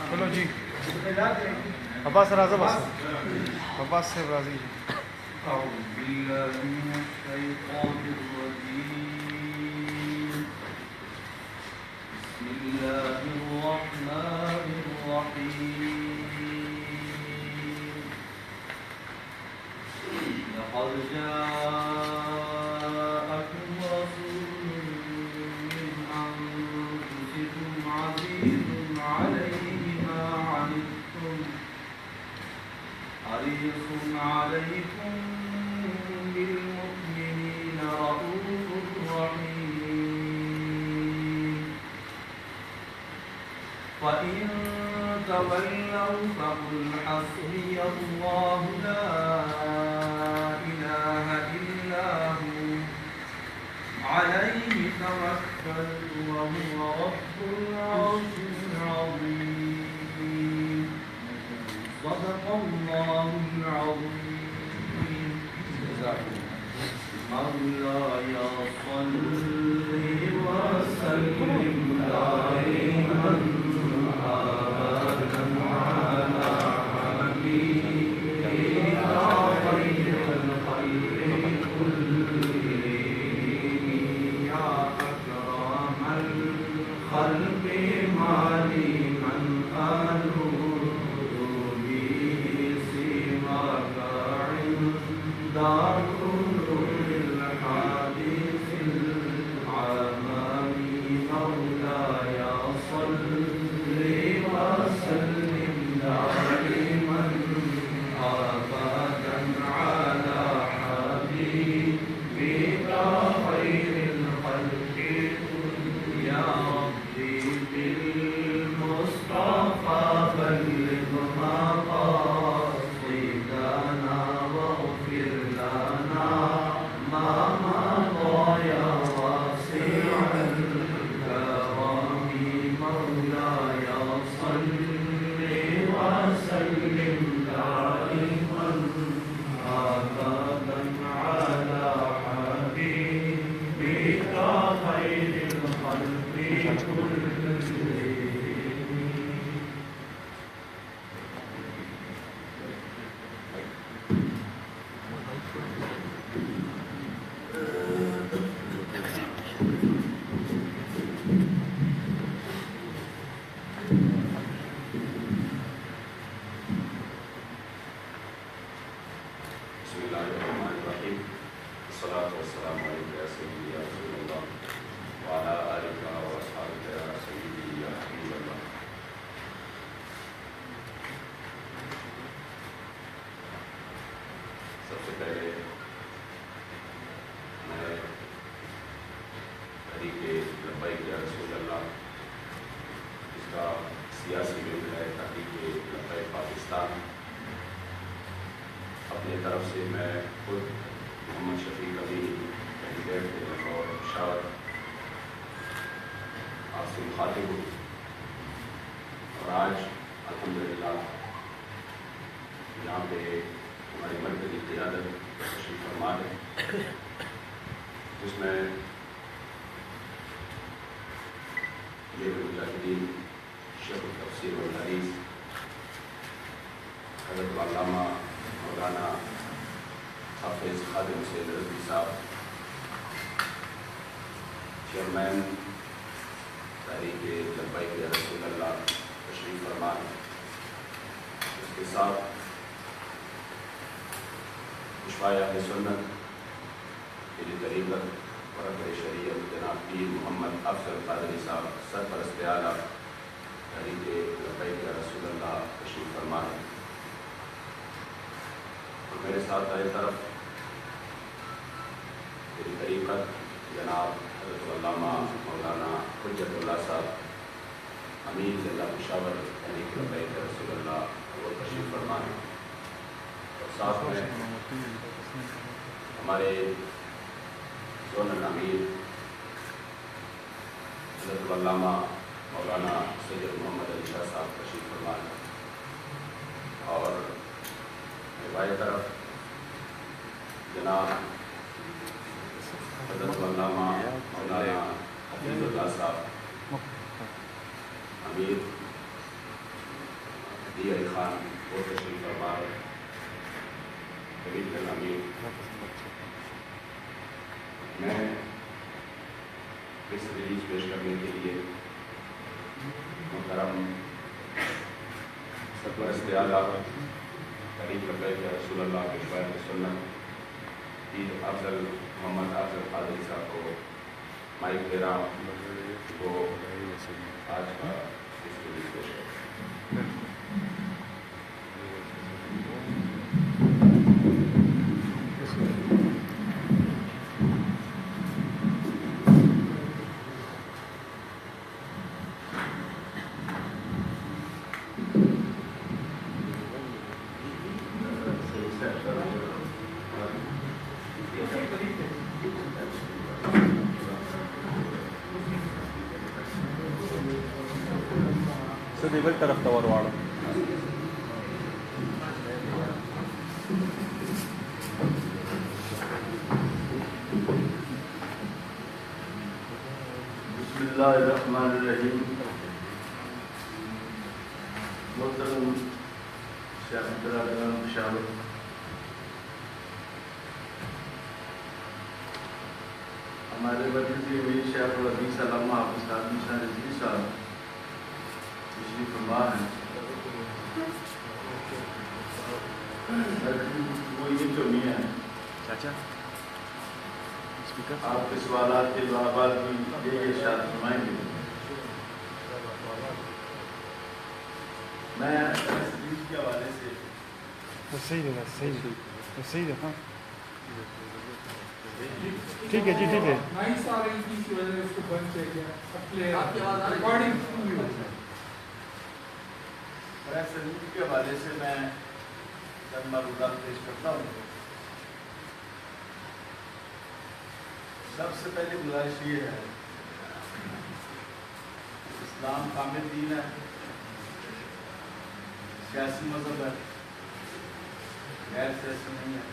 چلو جی عباس راضی بس عباس سے راضی جی. أعوذ بالله من الشيطان الرجيم. بسم الله الرحمن الرحيم. لقد جاءكم رسول من أنفسكم عزيز عليه ما عنتم حريص عليكم بالمؤمنين رؤوف رحيم. فإن تولوا فقل حسبي الله لا إله إلا هو عليه توكلت وهو رب العرش العظيم. صدق الله العظيم. مولاي صل وسلم دائما أبدا على حبيبك خير الخلق كلهم يا أكرم الخلق ما لي من دار الحديث العمامي. مولاي صل وسلم دائما أبدا على حبيبك خير الخلق يا ربي بالمصطفى بلغ مقاصدنا واغفر لنا بسم اللہ الرحمن الرحیم الصلاۃ والسلام علیکم یا سیدی یا رسول اللہ وعلی آلہ واصحابہ یا سیدی یا حبیب اللہ. سب سے پہلے میں طریق لبیک یا رسول اللہ اس کا سیاسی ونگ ہے تحریک لبیک پاکستان، اپنے طرف سے میں خود محمد شفیق امین کینڈیڈیٹ اور شاعر آپ سے مخاطب ہوں، اور آج الحمدللہ یہاں پہ ہماری مرکزی قیادت تشریف فرما ہے، جس میں یہ مجاہدین شیخ التفسیر والحدیث حضرت علامہ مولانا حافظ خادم حسین رضوی صاحب، چیئرمین تحریک لبیک یا رسول اللہ تشریف فرما ہے. اس کے ساتھ مشفائے اہل سنت کی طریقت ورثہ شریعت جناب پیر محمد افضل قادری صاحب سرپرست اعلیٰ تحریک لبیک یا رسول اللہ تشریف فرما ہے. اور میرے ساتھ دائیں طرف میری طریقت جناب حضرت علامہ مولانا حجت اللہ صاحب امیر ضلع پشاور تحریک لبیک یا رسول اللہ وہ تشریف فرما ہے. اور ساتھ میں ہمارے زونل امیر حضرت علامہ مولانا سید محمد علی شاہ صاحب تشریف فرما ہے. اور بائیں طرف جناب حضرت علامہ مولانا حفیظ اللہ صاحب امیر دی علی خان وہ تشریف فرما ہے. قریب امیر میں اس ریلیز پیش کرنے کے لیے محترم سرپرست اعلیٰ تحریک لبیک یا رسول اللہ کے شاعر سنت پیر افضل محمد افضل قادری صاحب کو مائک دے رہا ہوں، وہ آج کا اس ریلیز پیش کریں. بل طرف تور واڑو بسم اللہ الرحمن الرحیم. محترم سیاسی برادران پشاور، ہمارے مرکزی امیر شیخ الحدیث علامہ حافظ خادم حسین رضوی صاحب تشریف فرما ہیں. وہ یہ تو نہیں ہے چاچا آپ کے سوالات کے جوابات بھی یہ ارشاد فرمائیں گے. میں حدیث کے حوالے سے صحیح ہے. ٹھیک ہے جی ٹھیک ہے. سلوک کے حوالے سے میں چند معلومات پیش کرتا ہوں. سب سے پہلے گزارش یہ ہے، اسلام کامل دین ہے، سیاسی مذہب ہے، غیر سیاسی نہیں ہے.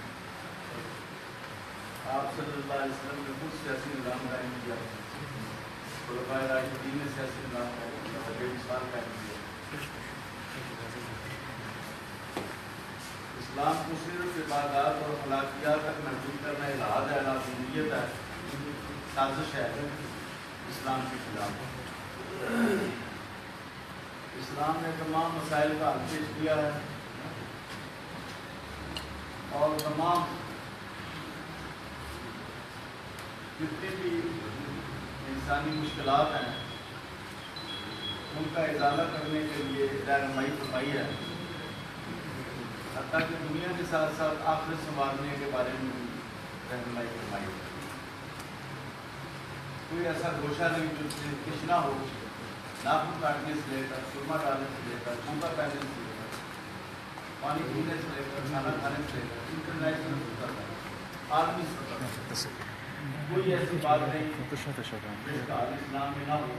آپ صلی اللہ علیہ وسلم نے خود سیاسی نظام قائم کیا، خلفائے راشدین نے سیاسی نظام قائم کیا، بے مثال قائم کیا. اسلام کو صرف عبادات اور اخلاقیات تک محدود کرنا الحاد ہے، ناظمیت ہے، سازش ہے اسلام کے خلاف. اسلام نے تمام مسائل کا حل پیش کیا ہے اور اور تمام جتنی بھی انسانی مشکلات ہیں ان کا ازالہ کرنے کے لیے رہنمائی فرمائی ہے، حتیٰ کہ دنیا کے ساتھ ساتھ آخرت سنوارنے کے بارے میں بھی رہنمائی فرمائی ہے۔ کوئی ایسا گوشہ نہیں جو کچھ نہ ہو، ناخن کاٹنے سے لے کر سرما ڈالنے سے لے کر کھمبا پہننے سے لے کر پانی پینے سے لے کر کھانا کھانے سے لے کر انٹرنیشنل سطح پر عالمی سطح پر کوئی ایسی بات نہیں جس کا حال اسلام میں نہ ہو۔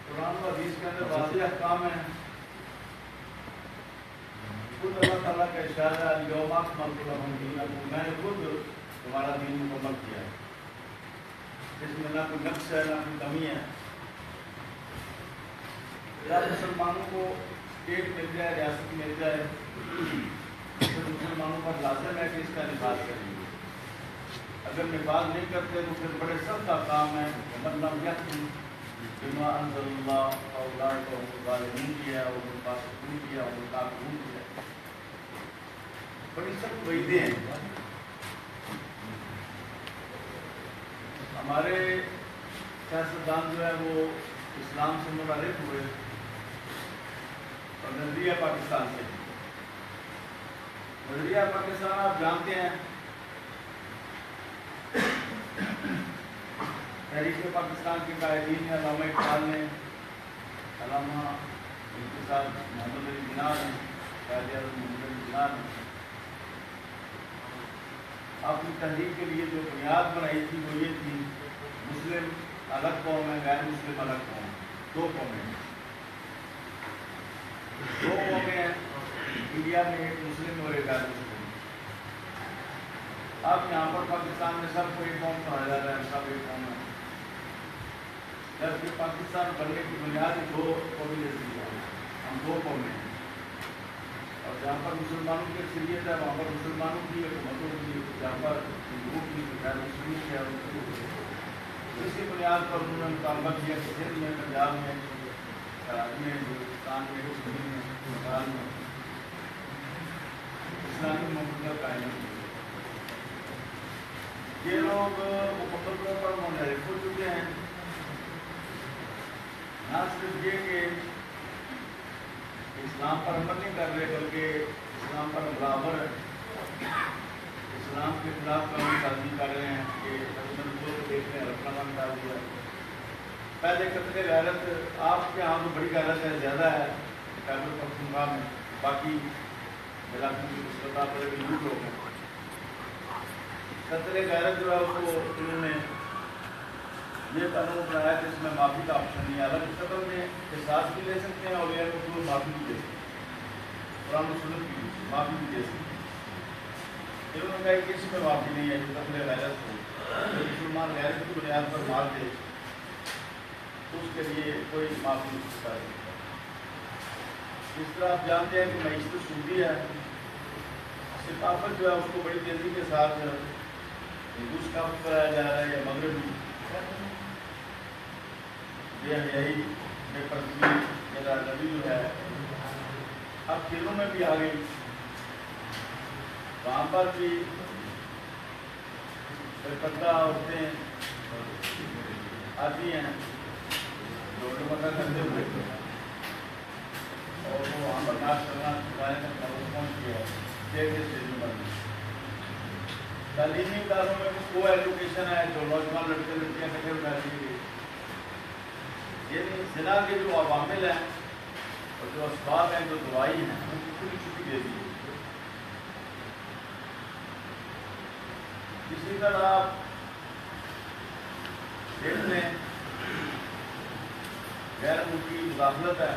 قرآن و حدیث کے اندر واضح احکام ہیں، خود اللہ تعالیٰ کا ارشاد ہے الیوم اکملت لکم دینکم، میں نے خود تمہارا دین مکمل کیا ہے، اس میں نہ کوئی نقص ہے نہ کوئی کمی ہے۔ یا مسلمانوں کو ایک مل جائے، ریاست مل جائے تو مسلمانوں پر لازم ہے کہ اس کا نفاذ کریں گے، اگر نفاذ نہیں کرتے تو پھر بڑے سخت احکام ہیں، ومن لم یحکم بما انزل اللہ فاولئک هم الظالمون کیا اور الفاسقون کیا اور الکافرون کیا، بڑی سخت وعیدیں ہیں۔ ہمارے سیاستدان جو ہے وہ اسلام سے منحرف ہوئے اور نظریہ پاکستان سے، نظریہ پاکستان آپ جانتے ہیں تحریک پاکستان کے قائدین ہیں، علامہ اقبال نے، علامہ ان کے ساتھ محمد علی جناح نے، قائد اعظم محمد علی جناح نے اپنی تحریک کے لیے جو بنیاد بنائی تھی وہ یہ تھی مسلم الگ قوم ہے، غیر مسلم الگ قوم ہے، دو قومیں ہیں، دو قومیں ہیں انڈیا میں، ایک مسلم اور ایک غیر مسلم۔ اب یہاں پر پاکستان میں سب کو ایک قوم کہا جا رہا ہے، سب ایک قوم ہے، جبکہ پاکستان بننے کی بنیاد دو قومی نظریہ ہے، ہم دو قومیں ہیں، اور جہاں پر مسلمانوں کی اکثریت ہے وہاں پر مسلمانوں کی حکومت ہوگی، جہاں پر ہندوؤں کی غیر مسلموں کی حکومت ہوگی۔ اسی بنیاد پر انہوں نے مطالبہ کیا کہ سندھ میں، پنجاب میں، کراچی میں، بلوچستان میں، کشمیر میں، بنگال میں اسلامی مملکت قائم کی۔ یہ لوگ مکمل طور پر منحرف ہو چکے ہیں، نہ صرف یہ کہ اسلام پر عمل نہیں کر رہے بلکہ اسلام پر برابر اسلام کے خلاف قانون سازی کر رہے ہیں کہ دیکھتے ہیں رکھنا ڈال دیا۔ پہلے قتل غیرت آپ کے یہاں تو بڑی غیرت ہے، زیادہ ہے خیبر پختونخوا میں، باقی علاقوں کی سطح پر بھی لوٹ ہو گئے۔ قتل غیرت جو ہے اس کو انہوں نے یہ قانون بنایا کہ اس میں معافی کا آپشن نہیں ہے، الگ قتل میں احساس بھی لے سکتے ہیں اور غیر مقصود معافی بھی دے سکتے ہیں، قرآن و سنت کی معافی بھی دے سکتے ہیں۔ انہوں نے کہا کہ اس میں معافی نہیں ہے جو قتل غیرت ہو، جو مسلمان غیرت کی بنیاد پر مار دے تو اس کے لیے کوئی معافی نہیں کر سکتا۔ اس طرح آپ جانتے ہیں کہ معیشت سودی ہے، ثقافت جو ہے اس کو بڑی تیزی کے ساتھ ہندوز کا کرایا جا رہا ہے یا مغربی بے حیائی بے پردگی یا نبی جو ہے اب کھیلوں میں بھی آ گئی، وہاں پر بھی پردہ عورتیں آتی ہیں جو مدد کرتے ہوئے اور وہ وہاں پر ناچ کرنا سکھانے کا پہنچ گیا ہے۔ تعلیمی اداروں میں کو ایجوکیشن ہے جو نوجوان لڑکے لڑکیاں کٹھے اٹھاتی ہے، یعنی زنا کے جو عوامل ہیں اور جو اسباب ہیں جو دوائی ہیں ان کی کھلی چھٹی دے دی ہے۔ اسی طرح آپ دیکھ لیں غیر ملکی مداخلت ہے،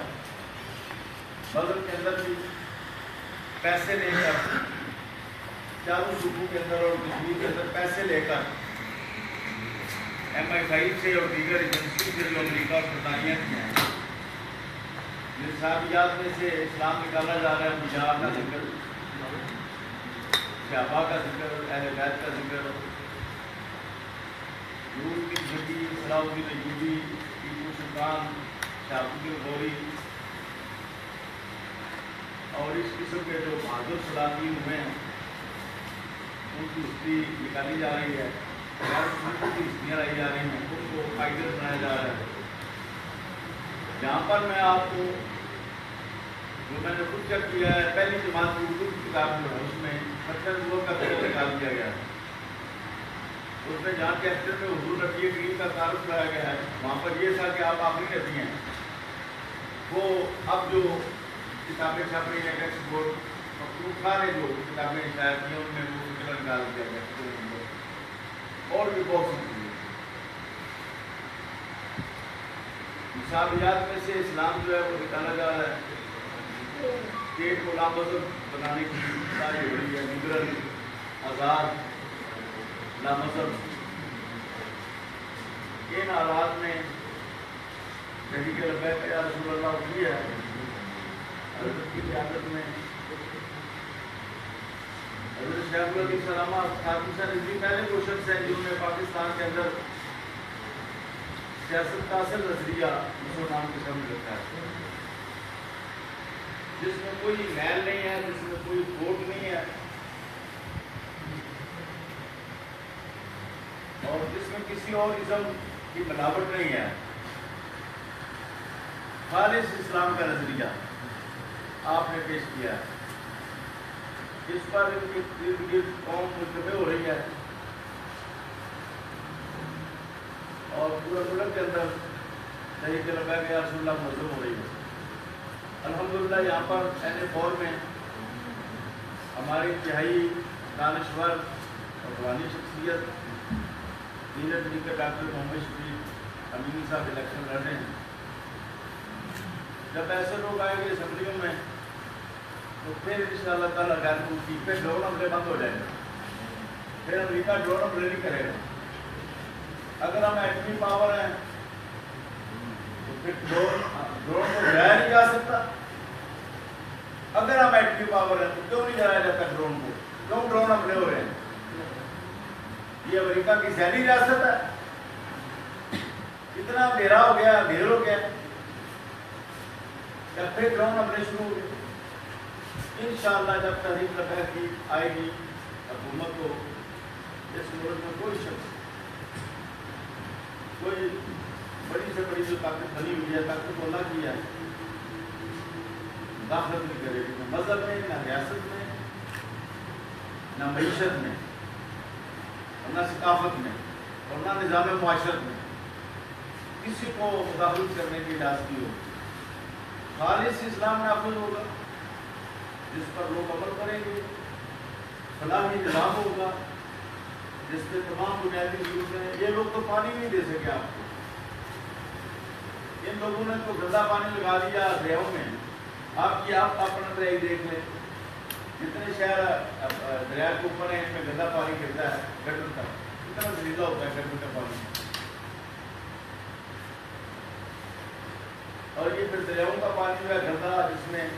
مغرب کے اندر بھی پیسے لے کر چاروں صوبوں کے اندر اور کشمیر کے اندر پیسے لے کر MI5 سے اور دیگر ایجنسی سے جو امریکہ اور برطانیہ کی ہیں نصابیات میں سے اسلام نکالا جا رہا ہے، مجاہ کا ذکر، صحابہ کا ذکر، اہل بیت کا ذکر، روس کی جھنڈی، صلاح الدین ایوبی، ٹیپو سلطان، شہاب الدین غوری، اور اس قسم کے جو بہادر سلاطین ہوئے ہیں ان کی ہسٹری نکالی جا رہی ہے اور ان کی ہستیاں لائی جا رہی ہیں، ان کو قائدر بنایا جا رہا ہے. یہاں پر میں آپ کو جو میں نے خود چیک کیا ہے، پہلی جماعت کی اردو کی کتاب جو ہے اس میں 70 کا پیپر نکال دیا گیا ہے. اس میں جہاں چیپٹر میں حضور نبی کریم کا تعارف کرایا گیا ہے وہاں پر یہ تھا کہ آپ آخری نبی ہیں. وہ اب جو کتابیں چھپ رہی ہیں ٹیکسٹ بورڈ مخلوق نے جو کتابیں شائع کی ہیں ان میں وہ فکر نکال دیا گیا اور بھی بہت سی چیزیں. نصابیات میں سے اسلام جو ہے وہ نکالا جا رہا ہے. اسٹیٹ کو لامذہب بنانے کی ساری ہو رہی ہے، لبرل، آزاد، لامذہب. ان حالات میں تحریک لبیک یا رسول اللہ اٹھی ہے. حضرت کی قیادت میں حضرت شیخ العدیب سلامہ خاتون رضوی پہلے وہ شخص ہیں جنہوں نے پاکستان کے اندر سیاست کا اصل نظریہ مسلمان کے سامنے رکھا ہے، جس میں کوئی میل نہیں ہے، جس میں کوئی ووٹ نہیں ہے اور جس میں کسی اور ازم کی ملاوٹ نہیں ہے. خالص اسلام کا نظریہ آپ نے پیش کیا ہے. اس پر ان کی ارد گرد قوم مجتمع ہو رہی ہے اور پورے ملک کے اندر تحریک لبیک یا رسول اللہ منظم ہو رہی ہے. الحمدللہ یہاں پر N4 میں ہماری انتہائی دانشور اور روحانی شخصیت دین طریقہ ڈاکٹر محمد شفیق امینی صاحب الیکشن لڑ رہے ہیں. جب ایسے لوگ آئیں گے اسمبلیوں میں تو پھر انشاءاللہ تعالیٰ غیر ملکی پہ ڈرون حملے بند ہو جائیں گے. پھر امریکہ ڈرون حملے نہیں کرے گا. اگر ہم ایٹمی پاور ہیں تو پھر ڈرون کو گرایا نہیں جا سکتا. اگر ہم ایٹمی پاور ہیں تو کیوں نہیں گرایا جاتا ڈرون کو؟ کیوں ڈرون حملے ہو رہے ہیں؟ یہ امریکہ کی ذہنی ریاست ہے. اتنا اندھیرا ہو گیا، اندھیر ہو گیا، جب پھر ڈرون حملے شروع ہو گئے. انشاءاللہ جب تحریک لبیک کی آئے گی حکومت کو اس ملک میں کوئی شخص کوئی بڑی سے بڑی جو طاقت بنی ہوئی ہے، طاقت اللہ کی ہے، داخلت نہیں کرے گی، نہ مذہب میں، نہ ریاست میں، نہ معیشت میں، نہ ثقافت میں اور نہ نظام معاشرت میں. کسی کو مداخلت کرنے کی اجازت نہیں ہوگی. خالص اسلام نافذ ہوگا جس پر لوگ عمل کریں گے. فلاحی نظام ہوگا جس میں تمام بنیادی ضرورتیں. یہ لوگ تو پانی نہیں دے سکے آپ کو. ان لوگوں نے تو گندا پانی لگا دیا دریاؤں میں. آپ اپنا دریا دیکھ لیں، جتنے شہر دریا کے اوپر ہیں ان میں گندا پانی گرتا ہے گٹر کا. کتنا زلیزہ ہوتا ہے گٹر کا پانی. اور یہ پھر دریاؤں کا پانی جو ہے گندا، جس میں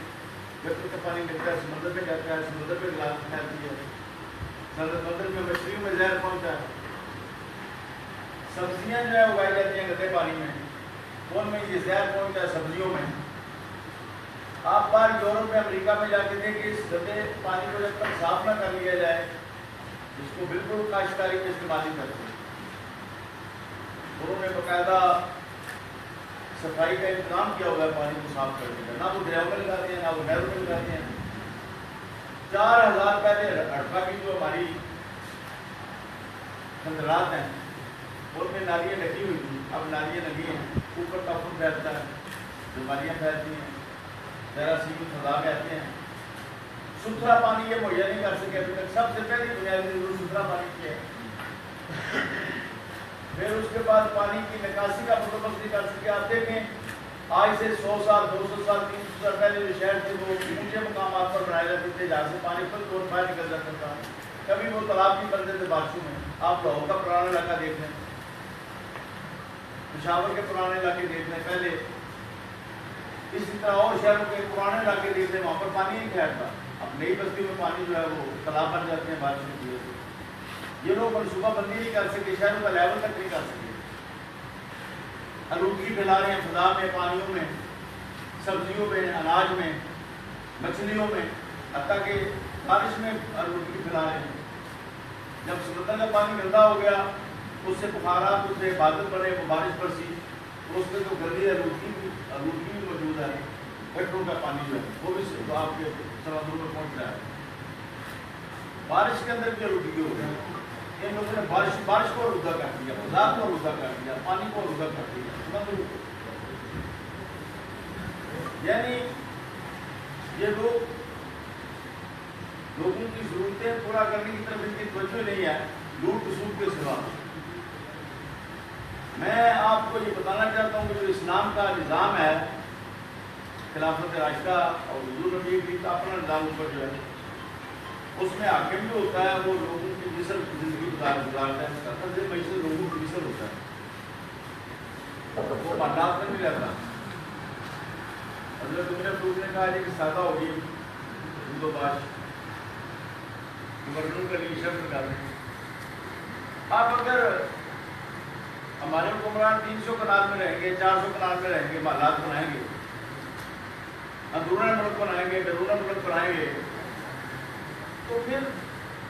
گٹر کا پانی گرتا ہے، سمندر میں جاتا ہے، سمندر میں گلاس پھیلتی ہے، سمندر میں مچھلیوں میں زہر پہنچتا ہے. سبزیاں جو ہے اگائی جاتی ہیں گندے پانی میں، ان میں یہ زہر پہنچتا ہے سبزیوں میں. آپ بار یورپ میں امریکہ میں جا کے دیکھیں اس گندے پانی کو جب تک صاف نہ کر لیا جائے، اس کو بالکل کاشتکاری میں استعمال نہیں کرتے. انہوں نے باقاعدہ صفائی کا انتظام کیا ہوا ہے پانی کو صاف کرنے کا. نہ وہ دریاؤں میں لگاتے ہیں، نہ وہ نہروں میں لگاتے ہیں. 4000 پہلے ہڑپا کی جو ہماری خندرات ہیں ان میں نالیاں لگی ہوئی تھیں. اب نالیاں لگی ہیں، اوپر ٹاپن پھیلتا ہے، بیماریاں پھیلتی ہیں، جراثیم خدا میں آتے ہیں. ستھرا پانی یہ مہیا نہیں کر سکے ابھی تک. سب سے پہلی بنیادی ضرورت ستھرا پانی کی ہے. پھر اس کے بعد پانی کی نکاسی کا بندوبست نہیں کر سکے. آپ دیکھیں آج سے 100 سال 200 سال 300 سال پہلے جو شہر تھے وہ اونچے مقامات پر بنائے جاتے تھے جہاں سے پانی پر دور باہر نکل جاتا تھا. کبھی وہ تالاب نہیں بنتے تھے بارشوں میں. آپ لاہور کا پرانا علاقہ دیکھ لیں، پشاور کے پرانے علاقے دیکھ لیں پہلے، اسی طرح اور شہروں کے پرانے علاقے دیکھ لیں، وہاں پر پانی نہیں ٹھہرتا. اب نئی بستیوں میں پانی جو ہے وہ تالاب بن جاتے ہیں بارشوں کی وجہ سے. یہ لوگ منصوبہ بندی نہیں کر سکے، شہروں کا لیول تک نہیں کر سکے. آلودگی پھیلا رہے ہیں فضا میں، پانیوں میں، سبزیوں میں، اناج میں. مچھلیوں میں، حتیٰ کہ بارش میں آلودگی پھیلا رہے ہیں۔ جب سمندر کا پانی گندا ہو گیا، اس سے بخارات، اس سے بادل بنے، وہ بارش برسی، اس میں جو گندی آلودگی بھی موجود ہے، فیکٹریوں کا پانی جو ہے وہ بھی آپ کے سمندروں میں پہنچ رہا ہے۔ بارش کے اندر بھی آلودگی ہو گئی، ان لوگوں نے بارش کو آلودہ کر دیا، فضا کو آلودہ کر دیا، پانی کو آلودہ کر دیا، سمندر کو۔ یعنی یہ لوگوں کی ضرورتیں پورا کرنے کی طرف ان کی توجہ نہیں ہے، لوٹ کسوٹ کے سوا۔ میں آپ کو یہ بتانا چاہتا ہوں کہ جو اسلام کا نظام ہے، خلافت راشدہ اور حضور نبی کی اپنا نظام اوپر جو ہے، اس میں حاکم جو ہوتا ہے وہ لوگوں کی مثل زندگی گزارتا ہے، اس کا طرز معیشت لوگوں کی مثل ہوتا ہے، وہ بندات میں نہیں رہتا۔ حضرت عمر فاروق نے کہا کہ سادہ ہوگی ہندو باش گورنر کا لیے شرط کر دیں۔ آپ اگر ہمارے حکمران 300 کنال میں رہیں گے، 400 کنال میں رہیں گے، محلات بنائیں گے، اندرون ملک بنائیں گے، بیرون ملک بنائیں گے، تو پھر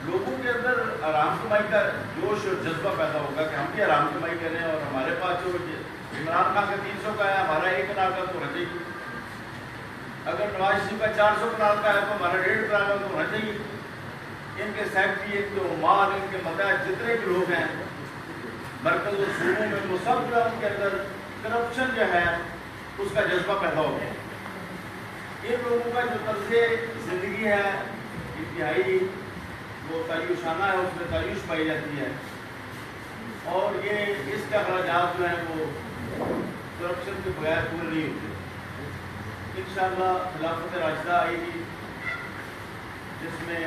لوگوں کے اندر آرام کمائی کا جوش اور جذبہ پیدا ہوگا کہ ہم بھی آرام کمائی کریں، اور ہمارے پاس جو عمران خان کا 300 کا ہے، ہمارا 1 کنال کا تو ہونا چاہیے۔ اگر نواز شریف کا 400 کنال کا ہے تو ہمارا 1.5 کنال کا تو ہونا چاہیے۔ ان کے سیکٹری، ان کے عمال، ان کے متحد جتنے بھی لوگ ہیں مرکز و صوبوں میں، وہ سب جو ہے ان کے اندر کرپشن جو ہے اس کا جذبہ پیدا ہو گیا۔ ان لوگوں کا جو طرز زندگی ہے انتہائی وہ تعیشانہ ہے، اس میں تعیش پائی جاتی ہے، اور یہ اس کے اخراجات جو ہیں وہ کرپشن کے بغیر پورے نہیں ہوتے۔ انشاءاللہ خلافت راشدہ آئے گی جس میں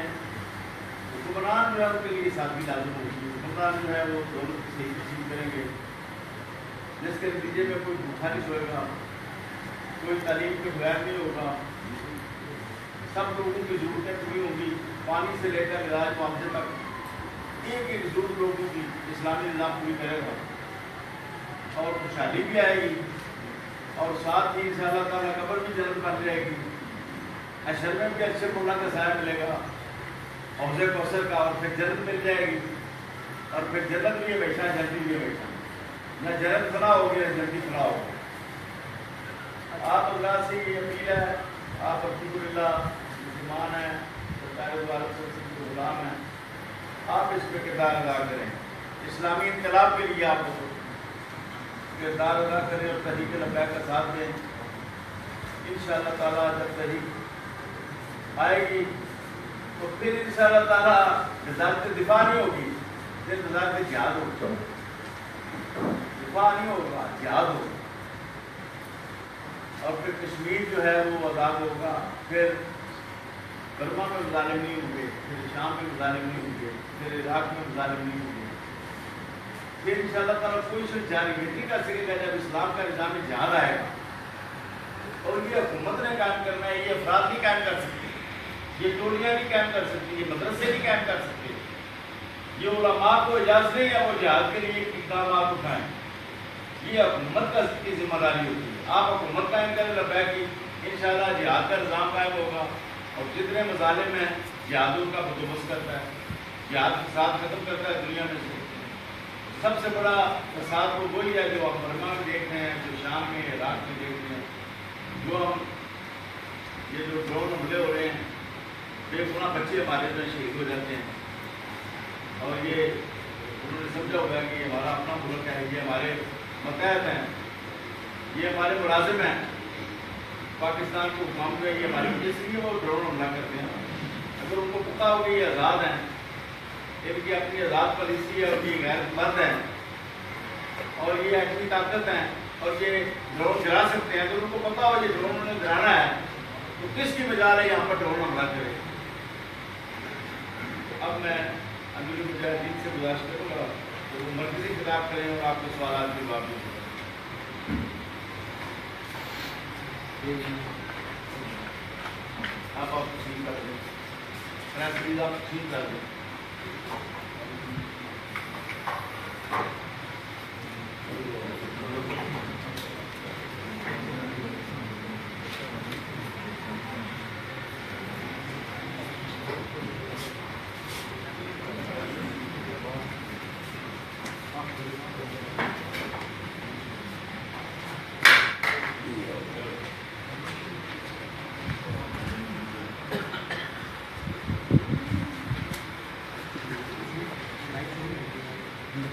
حکمران جو ہے ان کے لیے سادگی لازم ہوگی، حکمران جو ہے وہ دولت کی صحیح تقسیم کریں گے، جس کے نتیجے میں کوئی بھوکا نہیں سوئے گا، کوئی تعلیم کے بغیر نہیں ہوگا، سب لوگوں کی ضرورتیں پوری ہوں گی، پانی سے لے کر علاج معاوضے تک ایک ایک ضرورت لوگوں کی اسلامی نظام پوری کرے گا، اور خوشحالی بھی آئے گی، اور ساتھ ہی انشاءاللہ تعالیٰ قبر بھی جنت بن جائے گی، حشر میں بھی اچھے مولا کا سایہ ملے گا، حوض کوثر کا، اور پھر جنت مل جائے گی، اور پھر جنت بھی ہمیشہ، جنتی بھی ہمیشہ، نہ جنت فنا ہوگی نہ جنتی فنا ہوگی۔ آپ اللہ سے یہ اپیل ہے، آپ الحمدللہ مسلمان ہیں، سرکار دوبارہ سے غلام ہیں، آپ اس پہ کردار ادا کریں، اسلامی انقلاب کے لیے آپ کو کردار ادا کریں اور تحریک لبیک کا ساتھ دیں۔ انشاءاللہ تعالیٰ جب تحریک آئے گی تو پھر انشاءاللہ تعالیٰ وزارت دفاع نہیں ہوگی، پھر وزارت جہاد ہوگی، دفاع نہیں ہوگا، جہاد ہوگا، اور پھر کشمیر جو ہے وہ آزاد ہوگا، پھر برما میں مظالم نہیں ہوں گے، پھر شام میں مظالم نہیں ہوں گے، پھر عراق میں مظالم نہیں ہوں گے، پھر انشاءاللہ تعالیٰ کوئی شخص جارحیت نہیں کر سکے گا جب اسلام کا نظام جہاد آئے گا، اور یہ حکومت نے قائم کرنا ہے، یہ افراد نہیں قائم کر سکتے، یہ ٹولیاں نہیں قائم کر سکتی، یہ مدرسے نہیں قائم کر سکتے، یہ علماء کو اجازت نہیں ہے وہ جہاد کے لیے اقدامات اٹھائیں، یہ حکومت کی ذمہ داری ہوتی ہے۔ آپ حکومت قائم کریں لبیک کی، انشاءاللہ جہاد کا نظام قائم ہوگا، اور جتنے مظالم ہیں جہاد ان کا بندوبست کرتا ہے، جہاد فساد ختم کرتا ہے دنیا میں سے۔ سب سے بڑا فساد وہ وہی ہے جو آپ برما میں دیکھ رہے ہیں، جو شام میں عراق میں دیکھ رہے ہیں، جو ہم یہ جو ڈرون حملے ہو رہے ہیں، بے گناہ بچے ہمارے جو شہید ہو جاتے ہیں، اور یہ انہوں نے سمجھا ہوگا کہ یہ ہمارا اپنا ملک ہے، یہ ہمارے متحد ہیں، یہ ہمارے ملازم ہیں، پاکستان کو حکام جو ہے یہ ہماری وجہ سے ہی وہ ڈرون حملہ کرتے ہیں۔ اگر ان کو پتہ ہو کہ یہ آزاد ہیں، ان کی اپنی آزاد پالیسی ہے، اور یہ غیر مرد ہیں، اور یہ ایٹمی طاقت ہیں، اور یہ ڈرون گرا سکتے ہیں، تو ان کو پتہ ہو یہ ڈرون انہیں گرانا ہے تو کس کی مجال ہے یہاں پر ڈرون حملہ کرے۔ اب میں امیر المجاہدین سے گزارش کروں گا کہ وہ مرکزی خطاب کریں اور آپ کے سوالات کے جواب دیں۔ آپ تسلیم کر دیں، پلیز آپ تسلیم کر دیں۔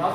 10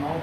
9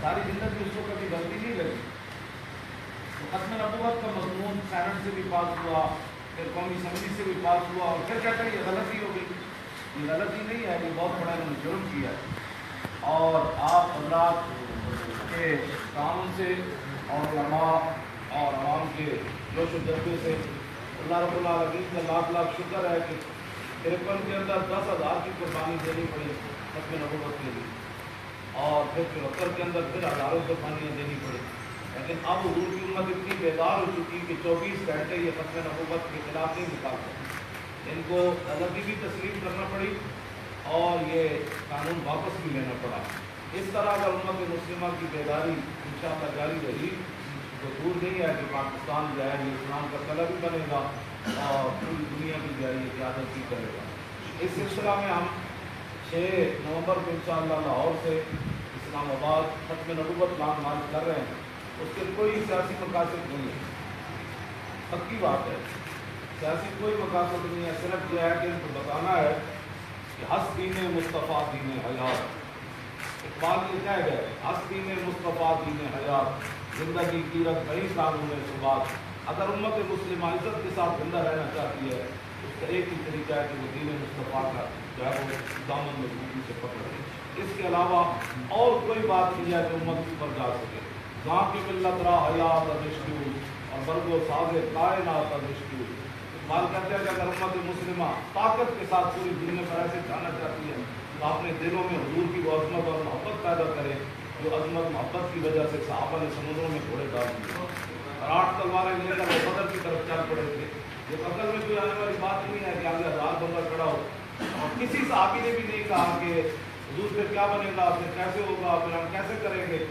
ساری زندگی اس کو کبھی غلطی نہیں لگی. تو ختم نبوت کا مضمون سینٹ سے بھی پاس ہوا, پھر قومی اسمبلی سے بھی پاس ہوا, اور پھر کہتے ہیں یہ غلطی ہو گئی. یہ غلطی نہیں ہے, یہ بہت بڑا انہوں نے جرم کیا ہے. اور آپ حضرات کے تعاون سے اور علماء اور عوام کے جوش و جذبے سے اللہ رب العالمین کا لاکھ لاکھ شکر ہے کہ 53 کے اندر 10,000 کی قربانی دینی پڑی ختم نبوت کے لیے, اور پھر 74 کے اندر پھر ہزاروں قربانیاں دینی پڑی. لیکن اب حضور کی امت اتنی بیدار ہو چکی کہ 24 گھنٹے یہ ختم نبوت کے خلاف نہیں نکال سکتے. ان کو غلطی بھی تسلیم کرنا پڑی اور یہ قانون واپس بھی لینا پڑا. اس طرح اگر امت مسلمہ کی بیداری انشاءاللہ جاری رہی تو دور نہیں ہے کہ پاکستان جو ہے یہ اسلام کا قلعہ بھی بنے گا اور پوری دنیا کی جو ہے یہ قیادت بھی کرے گا. اس سلسلہ میں ہم 6 نومبر کو انشاءاللہ لاہور سے اسلام آباد ختم نبوت لانگ مارچ کر رہے ہیں. اس کے کوئی سیاسی مقاصد نہیں ہے, پکی بات ہے, سیاسی کوئی مقاصد نہیں ہے. صرف یہ ہے کہ ان کو بتانا ہے کہ حس دین مصطفیٰ دین حیات. اقبال یہ کہہ گئے, حس دین مصطفیٰ دین حیات, زندگی کی رت بڑی قانون ثبات. اگر امت مسلمہ عزت کے ساتھ زندہ رہنا چاہتی ہے اس کا ایک ہی طریقہ ہے کہ وہ دین مصطفیٰ کا جو ہے وہ دامن مضبوطی سے پکڑے. اس کے علاوہ اور کوئی بات نہیں ہے کہ امت اس پر جا سکے. جہاں کی ملت را حیات ادشکیو اور برگ و ساز کائنات ادشکیو. اقبال کہتے ہیں کہ اگر امت مسلمہ طاقت کے ساتھ پوری دنیا پر ایسے جانا چاہتی ہے تو اپنے دلوں میں حضور کی وہ عظمت اور محبت پیدا کرے جو عظمت محبت کی وجہ سے صحابہ نے سمندروں میں گھوڑے ڈال دیے اور 8 تلواریں لے کر وہ بدر کی طرف چل پڑے تھے. یہ عقل میں کوئی آنے والی بات نہیں ہے کہ آگے 1000 بندہ کھڑا ہو. اور کسی صحابی نے بھی نہیں کہا کہ حضور پھر کیا بنے گا, پھر کیسے ہوگا, پھر ہم کیسے کریں گے.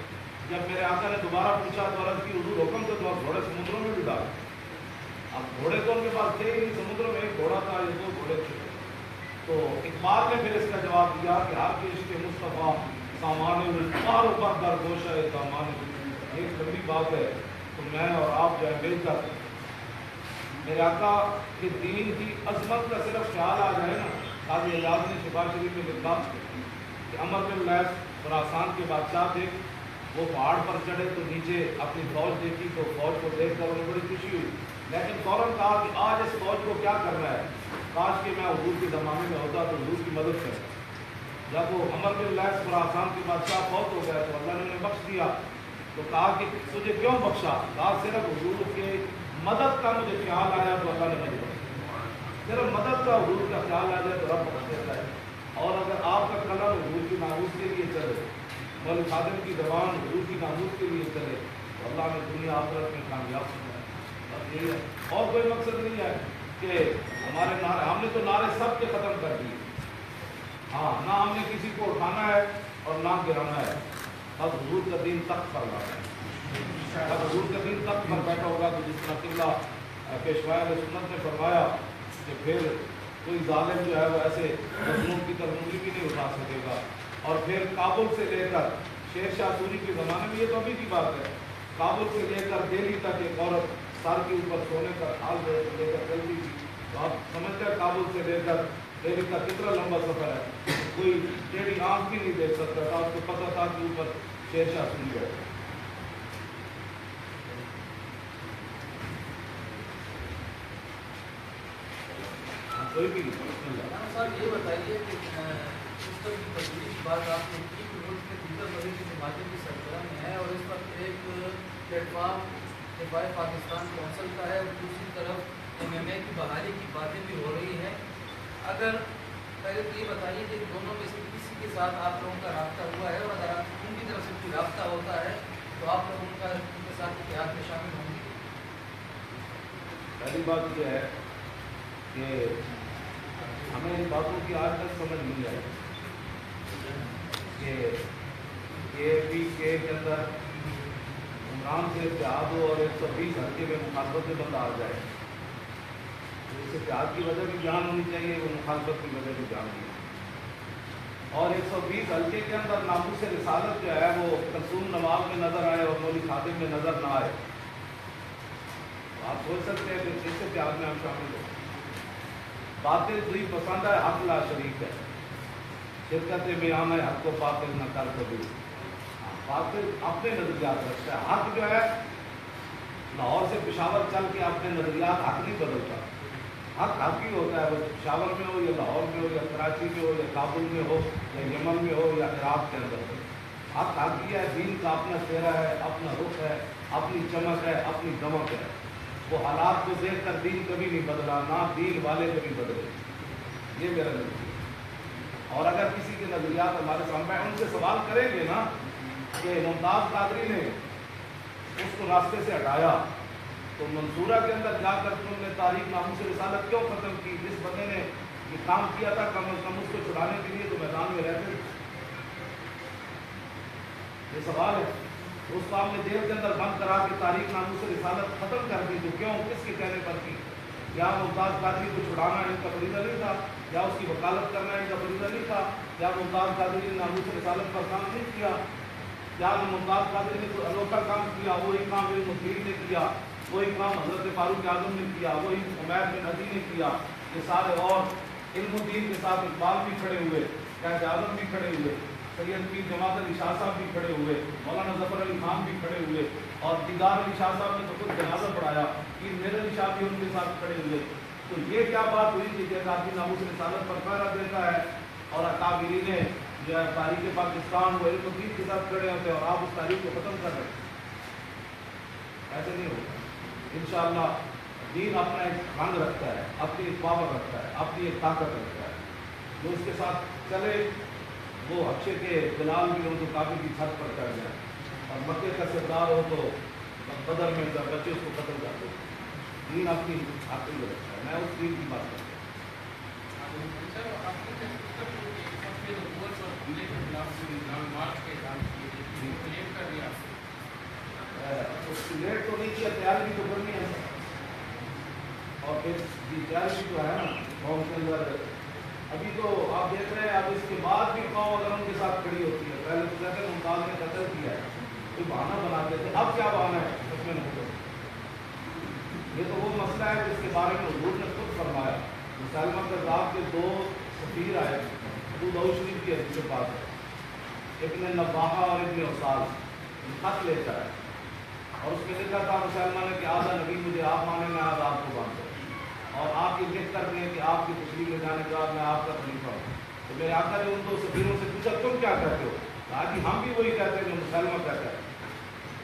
جب میرے آقا نے دوبارہ پوچھا تو عرض کی حضور حکم سے تو آپ گھوڑے سمندروں میں بھی ڈالیں. اب گھوڑے تو ان کے پاس تھے ہی, سمندر میں ایک گھوڑا تھا, یہ 2 گھوڑے تھے. تو اقبال نے پھر اس کا جواب دیا کہ آپ کے عشق مصطفیٰ سامان الفار پر در گوشہ دامان. ایک لمبی بات ہے. تو میں اور آپ جو ہے مل کر میرے آقا کے دین کی عظمت کا صرف خیال آ جائے نا. قاضی اعجاز نے شفا شریف میں لکھا کہ عمر بن لیث خراسان کے بادشاہ تھے. وہ پہاڑ پر چڑھے تو نیچے اپنی فوج دیکھی تو فوج کو دیکھ کر انہیں بڑی خوشی ہوئی, لیکن فوراً کہا کہ آج اس فوج کو کیا کرنا ہے, کاش کہ میں حضور کے زمانے میں ہوتا تو حضور کی مدد کرتا. جب وہ عمر بن لیث خراسان کے بادشاہ فوت ہو گئے تو اللہ نے انہیں بخش دیا. تو کہا کہ تجھے کیوں بخشا؟ کہا صرف حضور کے مدد کا مجھے خیال آیا تو اللہ نے مجھے بخشا. صرف مدد کا حضور کا خیال آ جائے تو رب بخش دیتا ہے. اور اگر آپ کا قلم حضور کی ناموس کے لیے چلے, مول خادم کی زبان حضور کی ناموس کے لیے چلے تو اللہ نے دنیا آخرت میں کامیاب ہونا ہے. بس یہی ہے, اور کوئی مقصد نہیں ہے کہ ہمارے نعرے, ہم نے تو نعرے سب کے ختم کر دیے. ہاں, نہ ہم نے کسی کو اٹھانا ہے اور نہ گرانا ہے. اب حضور کا دین تخت پر لانا ہے. اب حضور کا دین تخت پر بیٹھا ہوگا تو جس طرح قبلہ پیشوا علیہ سنت نے فرمایا کہ پھر کوئی ظالم جو ہے وہ ایسے مظلوم کی طرف انگلی بھی نہیں اٹھا سکے گا. اور پھر کابل سے لے کر شیر شاہ سوری کے زمانے میں, یہ تو ابھی کی بات ہے, کابل سے لے کر دہلی تک ایک عورت سر کے اوپر سونے کا تھال لے کر چلتی تھی. تو آپ سمجھتے ہیں کابل سے لے کر دہلی کا کتنا لمبا سفر ہے. کوئی ٹیڑھی آنکھ بھی نہیں دیکھ سکتا تھا, اس کو پتہ تھا کہ اوپر شیر شاہ سوری ہے. کوئی بھی صاحب یہ بتائیے کہ اس طرح کی تصویر کی بات آپ نے کی کہ ملک میں دیگر بڑے کی جماعتیں بھی سرگرم ہیں اور اس وقت ایک پلیٹ فارم دفاع پاکستان کونسل کا ہے اور دوسری طرف MMA کی بحالی کی باتیں بھی ہو رہی ہیں. اگر پہلے تو یہ بتائیے کہ دونوں میں سے کسی کے ساتھ آپ لوگوں کا رابطہ ہوا ہے, اور اگر ان کی طرف سے کوئی رابطہ ہوتا ہے تو آپ لوگ ان کے ساتھ اتحاد میں شامل ہوں گے؟ پہلی بات یہ ہے کہ ہمیں ان باتوں کی آج تک سمجھ نہیں آئی کہ KPK کے اندر عمران سے اتحاد ہو اور 120 حلقے میں مخالفت میں بندہ آ جائے. اس اتحاد کی وجہ بھی جان ہونی چاہیے, وہ مخالفت کی وجہ بھی جان ہونی چاہیے. اور 120 حلقے کے اندر ناموس رسالت جو ہے وہ کلثوم نواب میں نظر آئے اور مولوی خادم میں نظر نہ آئے. آپ سوچ سکتے ہیں کہ اس اتحاد میں ہم شامل ہوں. باطل دوئی پسند ہے, حق لا شریک ہے. شرکت میں آنا ہے, حق کو باطل نہ کر کبھی. باطل اپنے نظریات رکھتا ہے. حق جو ہے لاہور سے پشاور چل کے اپنے نظریات حق نہیں بدلتا. حق حق ہی ہوتا ہے، وہ پشاور میں ہو یا لاہور میں ہو یا کراچی میں ہو یا کابل میں ہو یا یمن میں ہو یا عراق کے اندر ہو. حق حق ہی ہے. دین کا اپنا چہرہ ہے، اپنا رخ ہے، اپنی چمک ہے، اپنی دمک ہے. وہ حالات کو دیکھ کر دین کبھی نہیں بدلا، نہ دین والے کبھی بدلے. یہ میرا نظریہ. اور اگر کسی کے نظریات ہمارے سامنے ان سے سوال کریں گے نا کہ ممتاز قادری نے اس کو راستے سے ہٹایا تو منصورہ کے اندر جا کر تم نے تاریخ ناموس رسالت کیوں ختم کی؟ جس بندے نے یہ کام کیا تھا کم از کم اس کو چھڑانے کے لیے تو میدان میں رہتے. یہ سوال ہے. اس کو ہم نے جیل کے اندر بند کرا کے تاریخ ناموس رسالت ختم کر دی تو کیوں؟ کس کے کہنے پر کی؟ یا ممتاز قادری کو چھڑانا ان کا فریضہ نہیں تھا؟ یا اس کی وکالت کرنا ان کا فریضہ نہیں تھا؟ یا ممتاز قادری نے ناموس رسالت پر کام نہیں کیا؟ یا ممتاز قادری نے کوئی انوکھا کام کیا؟ وہی کام علم الدین نے کیا، وہی کام حضرت فاروق اعظم نے کیا، وہی عمیر بن عدی نے کیا. یہ سارے اور علم الدین کے ساتھ اقبال بھی کھڑے ہوئے، قائد اعظم بھی کھڑے ہوئے، سید پیر جماعت علی شاہ صاحب بھی کھڑے ہوئے، مولانا ظفر علی خان بھی کھڑے ہوئے، اور دیدار علی شاہ صاحب نے تو خود جنازہ پڑھایا، پیر میر علی شاہ بھی ان کے ساتھ کھڑے ہوئے. تو یہ کیا بات ہوئی کہ جیسا آدمی ناموس رسالت پر پہرا دیتا ہے اور اکابرین نے جو ہے تاریخ پاکستان وہ علم الدین کے ساتھ کھڑے ہوتے ہیں اور آپ اس تاریخ کو ختم کر رہے ہیں؟ ایسے نہیں ہوگا. انشاءاللہ دین اپنا ایک رنگ رکھتا ہے، اپنی ایک پاور رکھتا ہے، اپنی ایک طاقت رکھتا ہے. جو اس کے ساتھ چلے وہ اچھے کے جلال بھی ہو تو کافی کی چھت پر چڑھ جائے، اور مکے کا سردار ہو تو بدر میں بچے اس کو قتل کر دو. دین اپنی عقل میں رکھتا ہے. میں اس دین کی بات کرتا ہوں. لیٹ تو نہیں کیا، تیاری بھی تو کرنی ہے. اور پھر تیاری بھی تو ہے نا قوم کے اندر. ابھی تو آپ دیکھ رہے ہیں اب اس کے بعد بھی قوم اگر ان کے ساتھ کھڑی ہوتی ہے. پہلے تو کہتے ہیں ممتاز نے قتل کیا ہے، کوئی بہانہ بناتے تھے. اب کیا بہانہ ہے اس میں نہیں. یہ تو وہ مسئلہ ہے جس کے بارے میں حضور نے خود فرمایا. مسلمہ کذاب کے 2 سفیر آئے، ابو داؤد شریف کی حدیث کے پاس ہے، ابن نباہہ اور ابن اصال. خط لیتا ہے اور اس میں لکھا تھا مسلمہ نے کہ آدھا نبی مجھے آپ مانے، میں آدھا آپ کو مانتا ہوں، اور آپ یہ لکھ کر دیں کہ آپ کی تشریف لے جانے کے بعد میں آپ کا خلیفہ ہوں. تو میرے آقا نے ان 2 سفیروں سے پوچھا تم کیا کہتے ہو؟ کہا کہ ہم بھی وہی کہتے ہیں جو مسلمہ کہتا ہے.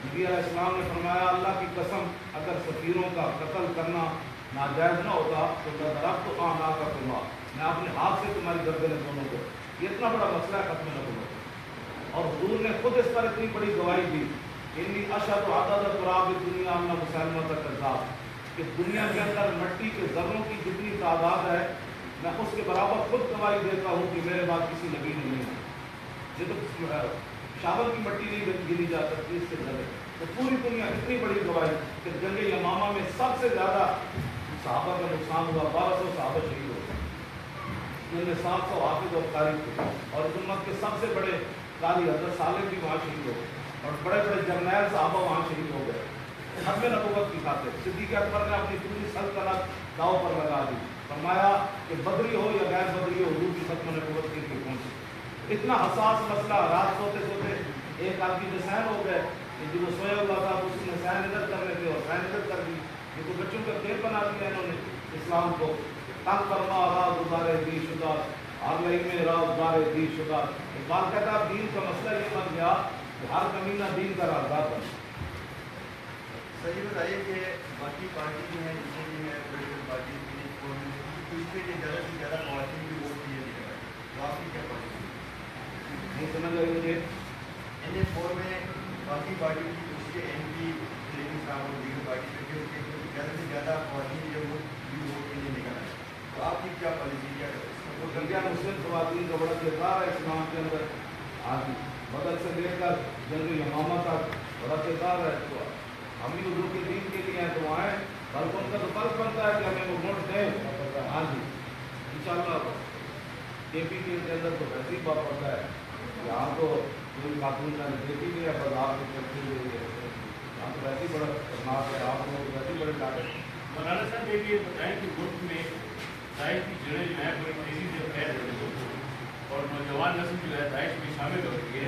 نبی علیہ السلام نے فرمایا اللہ کی قسم اگر سفیروں کا قتل کرنا ناجائز نہ ہوتا تو میں درخت تو نہ کروں گا، میں اپنے ہاتھ سے تمہاری گردنیں دونوں کو. یہ اتنا بڑا مسئلہ ہے ختم نبوت. اور حضور نے خود اس پر اتنی بڑی گواہی دی انی اشہد عدد تراب دنیا میں مسلمہ کا کذاب، کہ دنیا کے اندر مٹی کے ذروں کی جتنی تعداد ہے میں اس کے برابر خود گواہی دیتا ہوں کہ میرے بعد کسی نبی نے نہیں ہے. یہ تو شاول کی مٹی نہیں گری جا سکتی اس کے ذرے. تو پوری دنیا اتنی بڑی گواہی کہ جنگ یمامہ میں سب سے زیادہ صحابہ کا نقصان ہوا، 1200 صحابہ شہید ہو گئے، جن میں 700 حافظ اور قاری تھے. اور اس امت کے سب سے بڑے قاری حضرت صالح بھی وہاں شہید ہو گئے، اور بڑے بڑے جرنیل صحابہ وہاں شہید ہو گئے ختم نبوت کی خاطر. صدیق اکبر نے اپنی پوری سلطنت داؤ پر لگا دی. فرمایا کہ بدری ہو یا غیر بدری ہو حضور کی ختم نبوت کے لیے پہنچے. اتنا حساس مسئلہ. رات سوتے سوتے ایک آدمی نسین ہو گئے کہ جو سویا ہوا تھا اس نے نسین ادھر کرنے تھے اور سین ادھر کر دی. یہ تو بچوں کا کھیل بنا دیا انہوں نے اسلام کو. تنگ فرما راز گزارے دی شدہ ہر لئی میں راز گزارے دی شدہ. اقبال کہتا ہے دین کا مسئلہ یہ بن گیا کہ ہر کمینہ دین کا رازدار بن. سر یہ بتائیے کہ باقی پارٹی جو ہے جتنے بھی ہیں پولیٹیکل پارٹی اس میں زیادہ سے زیادہ خواتین بھی ووٹ دیے نہیں کر رہے، تو آپ کی کیا پالیسی نہیں سمجھ آئی مجھے؟ NA4 میں باقی پارٹی کی اس کے MP لیکن صاحب اور دیگر پارٹی کے زیادہ سے زیادہ خواتین جو ووٹ کے لیے نکل رہے، تو آپ کی کیا پالیسی کیا انڈیا مسلم خواتین کا بڑا کردار ہے اسلام کے اندر. آج بدر سے لے کر جنگ یمامہ تک بڑا کردار ہے. تو ہم بھی حضور کے دین کے لیے ہیں تو آئیں، بلکہ ان کا تو فرض بنتا ہے کہ ہمیں وہ ووٹ دیں. ہاں جی انشاءاللہ. KP کے اندر تو ویسے ہی بات پڑتا ہے، یہاں تو کوئی خاتون کا دیکھی نہیں ہے، بس آپ کو چلتی ہوئی ہے. یہاں تو ویسے ہی بڑا خطرناک ہے، آپ لوگ ویسے ہی بڑے ڈاکٹر. مولانا صاحب یہ بتائیں کہ ملک میں داعش کی جڑیں جو ہیں بڑی تیزی سے پھیل رہی ہیں اور نوجوان نسل جو ہے داعش میں شامل ہو رہی ہے.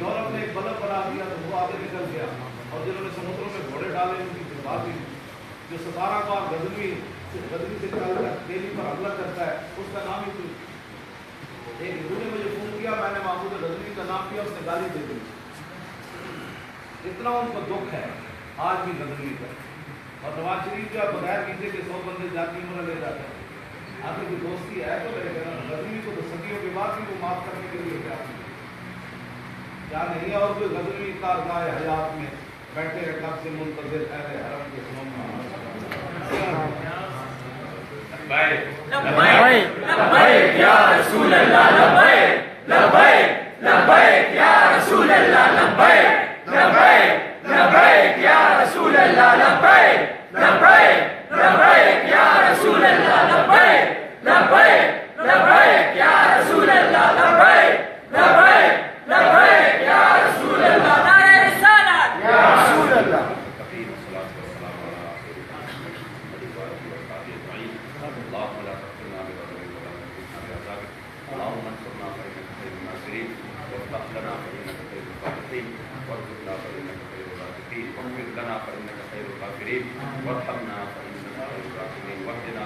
یورپ نے ایک بلب بنا دیا تو وہ آگے نکل گیا, اور جنہوں نے سمندروں میں گھوڑے ڈالے ان کی بات ہی نہیں. جو 17 بار غزنوی سے چل کر دہلی پر حملہ کرتا ہے اس کا نام ہی کوئی. ایک ہندو نے مجھے فون کیا, میں نے محمود غزنوی کا نام کیا, اس نے گالی دے دی. اتنا ان کو دکھ ہے آج بھی غزنوی کا. اور نواز شریف کا بغیر کسی کے 100 بندے جاتی عمر لے جاتے ہیں. آگے کوئی دوستی ہے تو میرے کہنا غزنوی کو تو صدیوں کے بعد بھی وہ معاف کرنے کے لیے کیا نہیں ہے. اور کوئی غزنوی کارگاہ حیات میں بیٹھے ہیں کب سے منتظر اہل حرم کے لبیک لبیک یا رسول اللہ, لبیک لبیک لبیک یا رسول اللہ, لبیک لبیک لبیک یا رسول اللہ, لبیک لبیک لبیک یا رسول اللہ, لبیک لبیک لبیک یا رسول اللہ, لبیک لبیک لبیک یا رسول اللہ. نعرہ رسالت یا رسول اللہ. اللهم انصرنا فإنك خير الناصرين وافتح لنا فإنك خير الفاتحين وارزقنا فإنك خير الرازقين واغفر لنا فإنك خير الغافرين وارحمنا فإنك خير الراحمين واهدنا